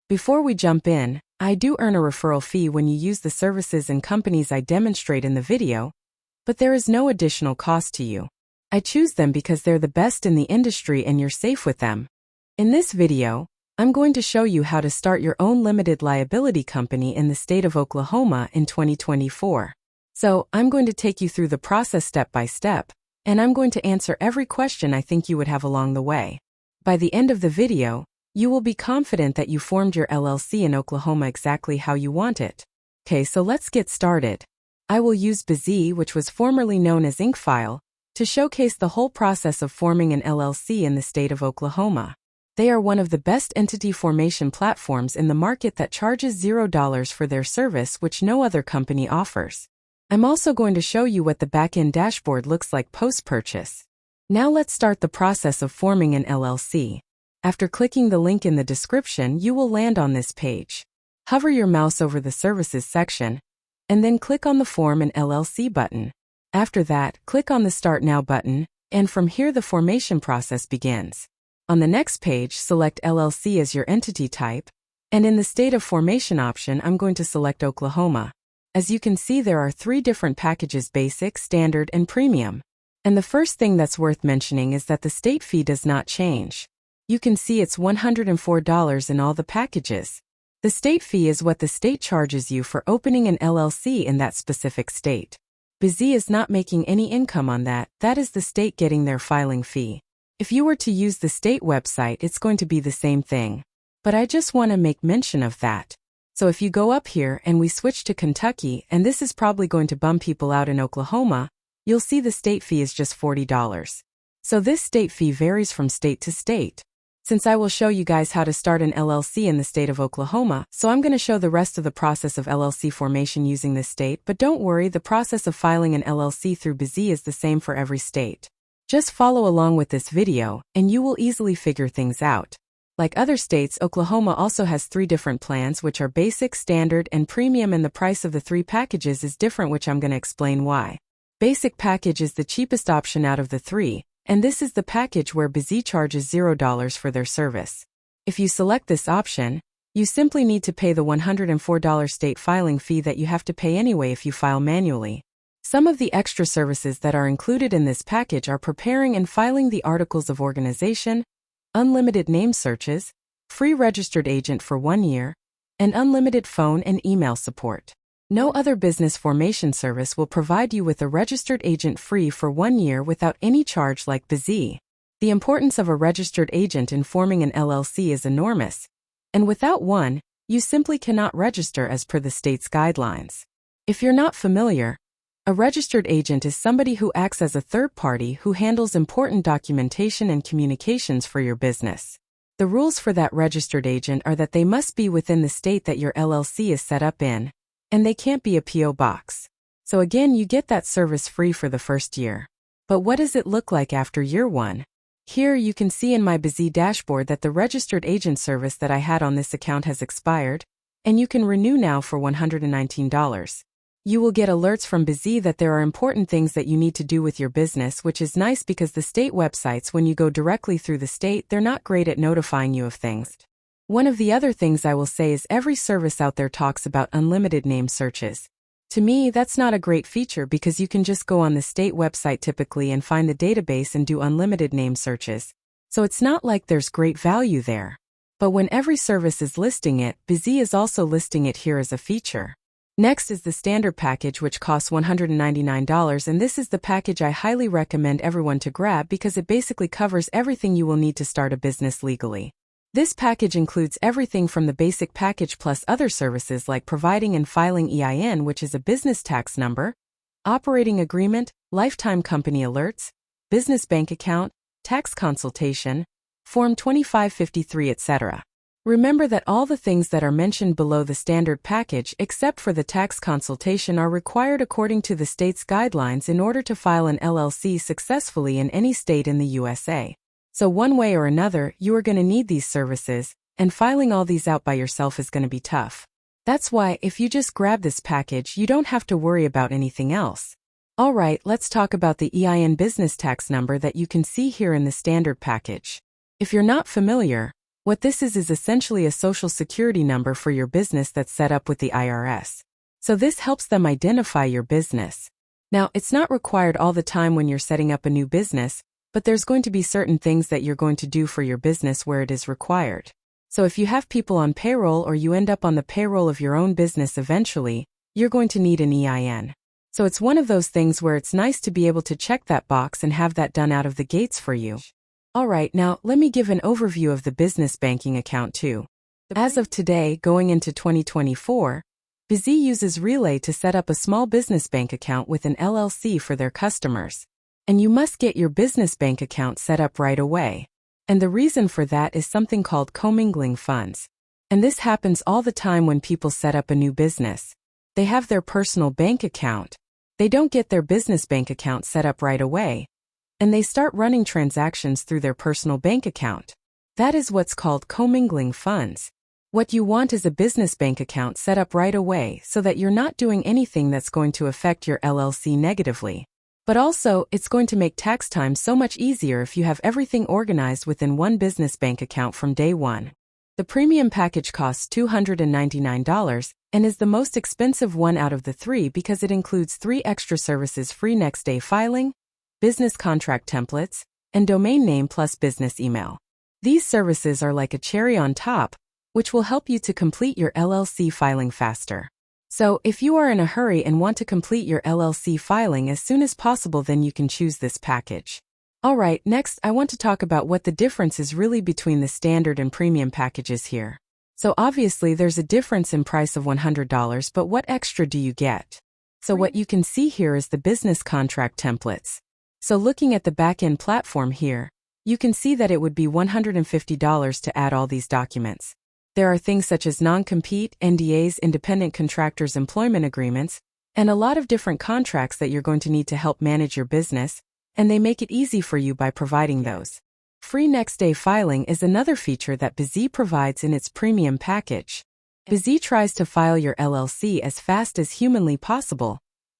Before we jump in, I do earn a referral fee when you use the services and companies I demonstrate in the video, but there is no additional cost to you. I choose them because they're the best in the industry and you're safe with them. In this video, I'm going to show you how to start your own limited liability company in the state of Oklahoma in 2024. So, I'm going to take you through the process step by step, and I'm going to answer every question I think you would have along the way. By the end of the video, you will be confident that you formed your LLC in Oklahoma exactly how you want it. Okay, so let's get started. I will use BZ, which was formerly known as IncFile, to showcase the whole process of forming an LLC in the state of Oklahoma. They are one of the best entity formation platforms in the market that charges $0 for their service, which no other company offers. I'm also going to show you what the back-end dashboard looks like post-purchase. Now let's start the process of forming an LLC. After clicking the link in the description, you will land on this page. Hover your mouse over the Services section, and then click on the Form an LLC button. After that, click on the Start Now button, and from here the formation process begins. On the next page, select LLC as your entity type, and in the State of Formation option, I'm going to select Oklahoma. As you can see, there are 3 different packages: Basic, Standard, and Premium. And the first thing that's worth mentioning is that the state fee does not change. You can see it's $104 in all the packages. The state fee is what the state charges you for opening an LLC in that specific state. BZ is not making any income on that, that is the state getting their filing fee. If you were to use the state website, it's going to be the same thing. But I just want to make mention of that. So if you go up here and we switch to Kentucky, and this is probably going to bum people out in Oklahoma, you'll see the state fee is just $40. So this state fee varies from state to state. Since I will show you guys how to start an LLC in the state of Oklahoma, so I'm going to show the rest of the process of LLC formation using this state, but don't worry, the process of filing an LLC through BZ is the same for every state. Just follow along with this video, and you will easily figure things out. Like other states, Oklahoma also has 3 different plans, which are Basic, Standard, and Premium, and the price of the 3 packages is different, which I'm going to explain why. Basic package is the cheapest option out of the 3, and this is the package where BZ charges $0 for their service. If you select this option, you simply need to pay the $104 state filing fee that you have to pay anyway if you file manually. Some of the extra services that are included in this package are preparing and filing the articles of organization, unlimited name searches, free registered agent for 1 year, and unlimited phone and email support. No other business formation service will provide you with a registered agent free for 1 year without any charge like BZ. The importance of a registered agent in forming an LLC is enormous, and without one, you simply cannot register as per the state's guidelines. If you're not familiar, a registered agent is somebody who acts as a third party who handles important documentation and communications for your business. The rules for that registered agent are that they must be within the state that your LLC is set up in, and they can't be a P.O. box. So again, you get that service free for the first year. But what does it look like after year 1? Here you can see in my BZ dashboard that the registered agent service that I had on this account has expired, and you can renew now for $119. You will get alerts from BZ that there are important things that you need to do with your business, which is nice because the state websites, when you go directly through the state, they're not great at notifying you of things. One of the other things I will say is every service out there talks about unlimited name searches. To me, that's not a great feature because you can just go on the state website typically and find the database and do unlimited name searches. So it's not like there's great value there. But when every service is listing it, BZ is also listing it here as a feature. Next is the Standard package, which costs $199, and this is the package I highly recommend everyone to grab because it basically covers everything you will need to start a business legally. This package includes everything from the basic package plus other services like providing and filing EIN, which is a business tax number, operating agreement, lifetime company alerts, business bank account, tax consultation, Form 2553, etc. Remember that all the things that are mentioned below the Standard package, except for the tax consultation, are required according to the state's guidelines in order to file an LLC successfully in any state in the USA. So one way or another, you are going to need these services, and filing all these out by yourself is going to be tough. That's why if you just grab this package, you don't have to worry about anything else. Alright, let's talk about the EIN business tax number that you can see here in the Standard package. If you're not familiar, What this is essentially a social security number for your business that's set up with the IRS. So this helps them identify your business. Now, it's not required all the time when you're setting up a new business, but there's going to be certain things that you're going to do for your business where it is required. So if you have people on payroll or you end up on the payroll of your own business eventually, you're going to need an EIN. So it's one of those things where it's nice to be able to check that box and have that done out of the gates for you. Alright, now let me give an overview of the business banking account too. As of today, going into 2024, Busy uses Relay to set up a small business bank account with an LLC for their customers. And you must get your business bank account set up right away. And the reason for that is something called commingling funds. And this happens all the time when people set up a new business. They have their personal bank account. They don't get their business bank account set up right away. And they start running transactions through their personal bank account. That is what's called commingling funds. What you want is a business bank account set up right away so that you're not doing anything that's going to affect your LLC negatively. But also, it's going to make tax time so much easier if you have everything organized within one business bank account from day one. The premium package costs $299 and is the most expensive one out of the three because it includes 3 extra services: free next-day filing, business contract templates, and domain name plus business email. These services are like a cherry on top, which will help you to complete your LLC filing faster. So, if you are in a hurry and want to complete your LLC filing as soon as possible, then you can choose this package. Alright, next I want to talk about what the difference is really between the standard and premium packages here. So obviously there's a difference in price of $100, but what extra do you get? So what you can see here is the business contract templates. So looking at the back-end platform here, you can see that it would be $150 to add all these documents. There are things such as non-compete, NDAs, independent contractors' employment agreements, and a lot of different contracts that you're going to need to help manage your business, and they make it easy for you by providing those. Free next-day filing is another feature that Busy provides in its premium package. Busy tries to file your LLC as fast as humanly possible,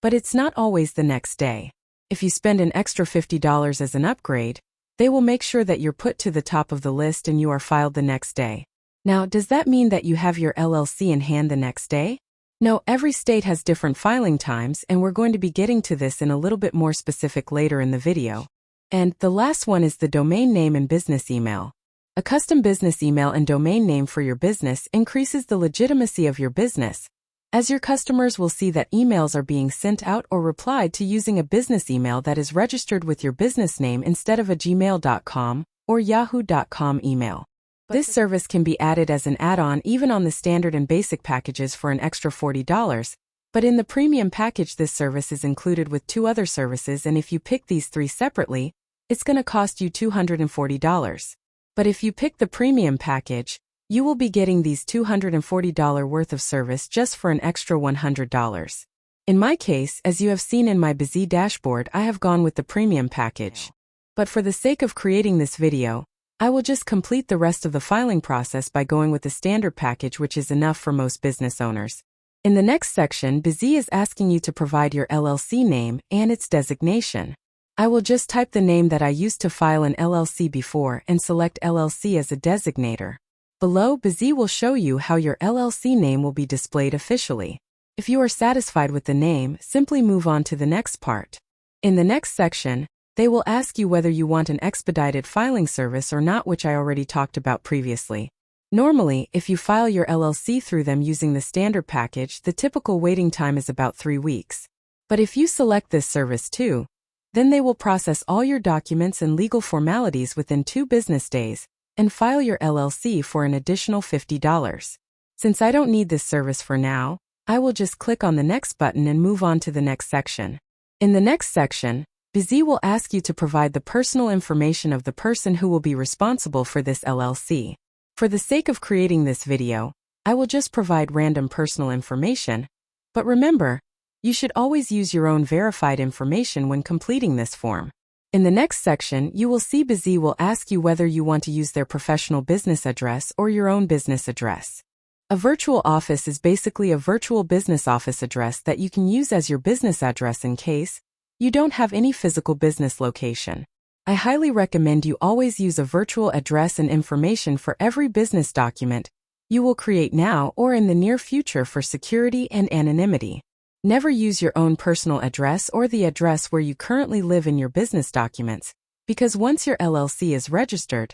but it's not always the next day. If you spend an extra $50 as an upgrade, they will make sure that you're put to the top of the list and you are filed the next day. Now, does that mean that you have your LLC in hand the next day? No, every state has different filing times, and we're going to be getting to this in a little bit more specific later in the video. And the last one is the domain name and business email. A custom business email and domain name for your business increases the legitimacy of your business, as your customers will see that emails are being sent out or replied to using a business email that is registered with your business name instead of a gmail.com or yahoo.com email. This service can be added as an add-on even on the standard and basic packages for an extra $40, but in the premium package this service is included with 2 other services, and if you pick these 3 separately, it's going to cost you $240. But if you pick the premium package, you will be getting these $240 worth of service just for an extra $100. In my case, as you have seen in my Busy dashboard, I have gone with the premium package. But for the sake of creating this video, I will just complete the rest of the filing process by going with the standard package, which is enough for most business owners. In the next section, Busy is asking you to provide your LLC name and its designation. I will just type the name that I used to file an LLC before and select LLC as a designator. Below, Busy will show you how your LLC name will be displayed officially. If you are satisfied with the name, simply move on to the next part. In the next section, they will ask you whether you want an expedited filing service or not, which I already talked about previously. Normally, if you file your LLC through them using the standard package, the typical waiting time is about 3 weeks. But if you select this service too, then they will process all your documents and legal formalities within 2 business days and file your LLC for an additional $50. Since I don't need this service for now, I will just click on the next button and move on to the next section. In the next section, Busy will ask you to provide the personal information of the person who will be responsible for this LLC. For the sake of creating this video, I will just provide random personal information, but remember, you should always use your own verified information when completing this form. In the next section, you will see Busy will ask you whether you want to use their professional business address or your own business address. A virtual office is basically a virtual business office address that you can use as your business address in case you don't have any physical business location. I highly recommend you always use a virtual address and information for every business document you will create now or in the near future for security and anonymity. Never use your own personal address or the address where you currently live in your business documents, because once your LLC is registered,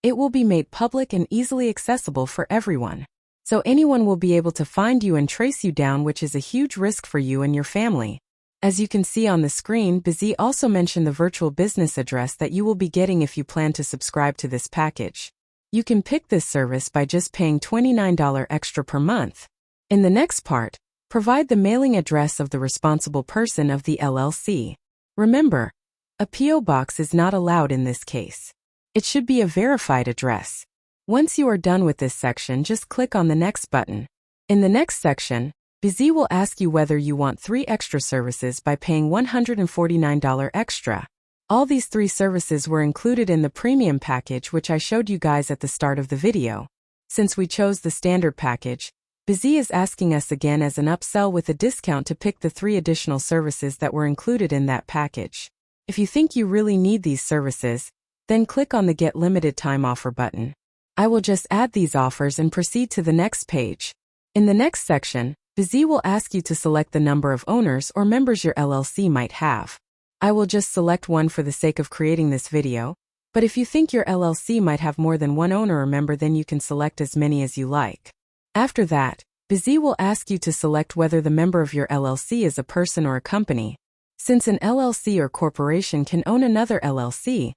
it will be made public and easily accessible for everyone. So anyone will be able to find you and trace you down, which is a huge risk for you and your family. As you can see on the screen, Busy also mentioned the virtual business address that you will be getting if you plan to subscribe to this package. You can pick this service by just paying $29 extra per month. In the next part, provide the mailing address of the responsible person of the LLC. Remember, a P.O. box is not allowed in this case. It should be a verified address. Once you are done with this section, just click on the Next button. In the next section, Busy will ask you whether you want 3 extra services by paying $149 extra. All these 3 services were included in the premium package, which I showed you guys at the start of the video. Since we chose the standard package, Busy is asking us again as an upsell with a discount to pick the 3 additional services that were included in that package. If you think you really need these services, then click on the Get Limited Time Offer button. I will just add these offers and proceed to the next page. In the next section, Busy will ask you to select the number of owners or members your LLC might have. I will just select one for the sake of creating this video, but if you think your LLC might have more than 1 owner or member, then you can select as many as you like. After that, Busy will ask you to select whether the member of your LLC is a person or a company. Since an LLC or corporation can own another LLC,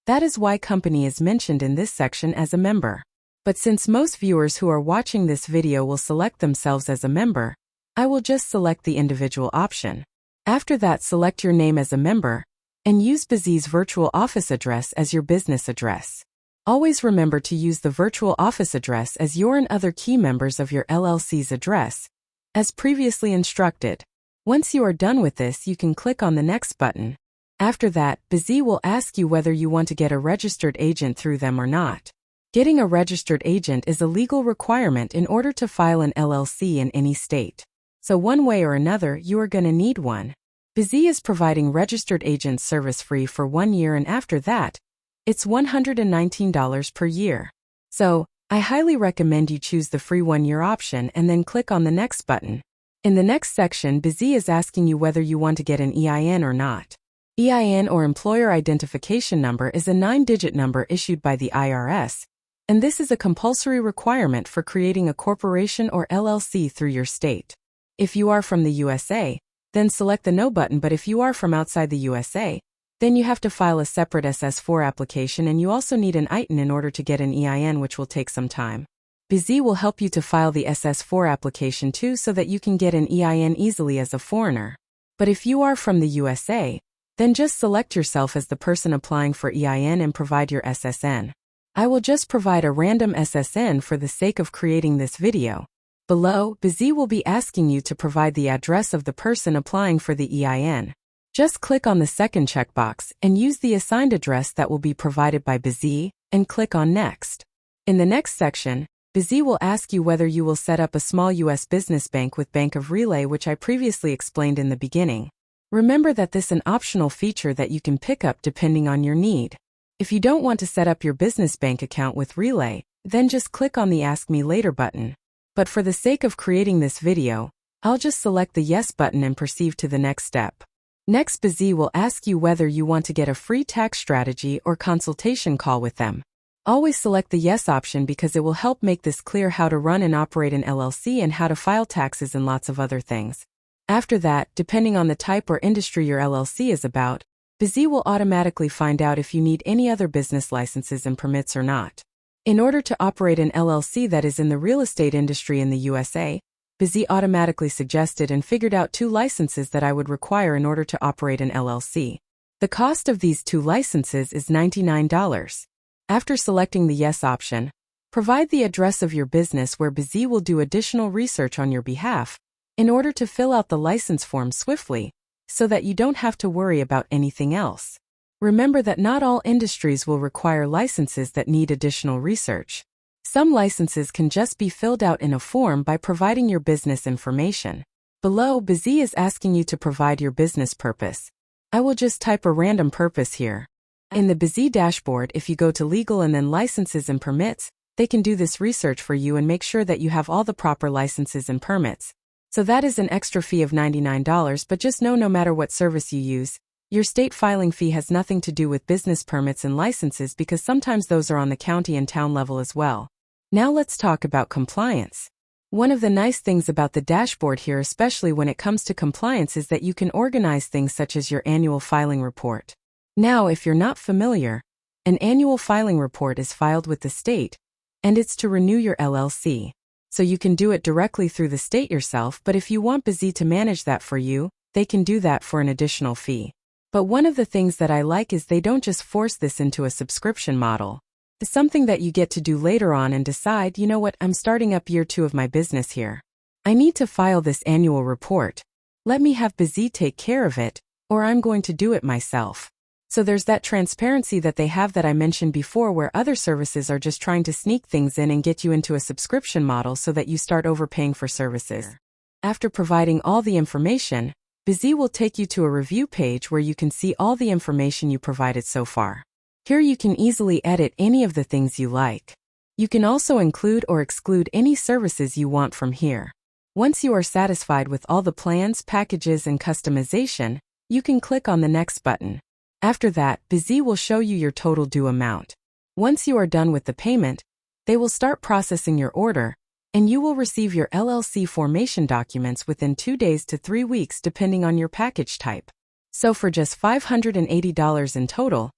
that is why company is mentioned in this section as a member. But since most viewers who are watching this video will select themselves as a member, I will just select the individual option. After that, select your name as a member, and use Busy's virtual office address as your business address. Always remember to use the virtual office address as your and other key members of your LLC's address, as previously instructed. Once you are done with this, you can click on the Next button. After that, Busy will ask you whether you want to get a registered agent through them or not. Getting a registered agent is a legal requirement in order to file an LLC in any state. So one way or another, you are going to need one. Busy is providing registered agent service free for 1 year, and after that, it's $119 per year. So, I highly recommend you choose the free 1-year option and then click on the Next button. In the next section, Busy is asking you whether you want to get an EIN or not. EIN, or Employer Identification Number, is a 9-digit number issued by the IRS, and this is a compulsory requirement for creating a corporation or LLC through your state. If you are from the USA, then select the No button, but if you are from outside the USA, then you have to file a separate SS4 application, and you also need an EIN in order to get an EIN, which will take some time. Busy will help you to file the SS4 application too, so that you can get an EIN easily as a foreigner. But if you are from the USA, then just select yourself as the person applying for EIN and provide your SSN. I will just provide a random SSN for the sake of creating this video. Below, Busy will be asking you to provide the address of the person applying for the EIN. Just click on the second checkbox and use the assigned address that will be provided by Busy, and click on Next. In the next section, Busy will ask you whether you will set up a small U.S. business bank with Bank of Relay, which I previously explained in the beginning. Remember that this is an optional feature that you can pick up depending on your need. If you don't want to set up your business bank account with Relay, then just click on the Ask Me Later button. But for the sake of creating this video, I'll just select the Yes button and proceed to the next step. Next, Busy will ask you whether you want to get a free tax strategy or consultation call with them. Always select the Yes option because it will help make this clear how to run and operate an LLC and how to file taxes and lots of other things. After that, depending on the type or industry your LLC is about, Busy will automatically find out if you need any other business licenses and permits or not. In order to operate an LLC that is in the real estate industry in the USA, Busy automatically suggested and figured out 2 licenses that I would require in order to operate an LLC. The cost of these 2 licenses is $99. After selecting the Yes option, provide the address of your business where Busy will do additional research on your behalf in order to fill out the license form swiftly, so that you don't have to worry about anything else. Remember that not all industries will require licenses that need additional research. Some licenses can just be filled out in a form by providing your business information. Below, Busy is asking you to provide your business purpose. I will just type a random purpose here. In the BZ dashboard, if you go to Legal and then Licenses and Permits, they can do this research for you and make sure that you have all the proper licenses and permits. So that is an extra fee of $99, but just know no matter what service you use, your state filing fee has nothing to do with business permits and licenses because sometimes those are on the county and town level as well. Now let's talk about compliance. One of the nice things about the dashboard here, especially when it comes to compliance, is that you can organize things such as your annual filing report. Now, if you're not familiar, an annual filing report is filed with the state, and it's to renew your LLC. So you can do it directly through the state yourself, but if you want BZ to manage that for you, they can do that for an additional fee. But one of the things that I like is they don't just force this into a subscription model. It's something that you get to do later on and decide, you know what, I'm starting up year 2 of my business here. I need to file this annual report. Let me have BZ take care of it, or I'm going to do it myself. So there's that transparency that they have that I mentioned before, where other services are just trying to sneak things in and get you into a subscription model so that you start overpaying for services. After providing all the information, BZ will take you to a review page where you can see all the information you provided so far. Here you can easily edit any of the things you like. You can also include or exclude any services you want from here. Once you are satisfied with all the plans, packages, and customization, you can click on the next button. After that, BZ will show you your total due amount. Once you are done with the payment, they will start processing your order, and you will receive your LLC formation documents within 2 days to 3 weeks depending on your package type. So for just $580 in total,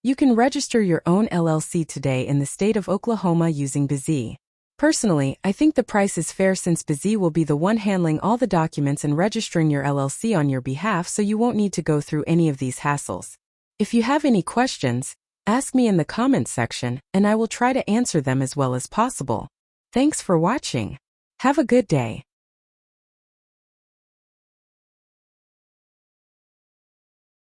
you can register your own LLC today in the state of Oklahoma using BZ. Personally, I think the price is fair since BZ will be the one handling all the documents and registering your LLC on your behalf, so you won't need to go through any of these hassles. If you have any questions, ask me in the comments section, and I will try to answer them as well as possible. Thanks for watching. Have a good day.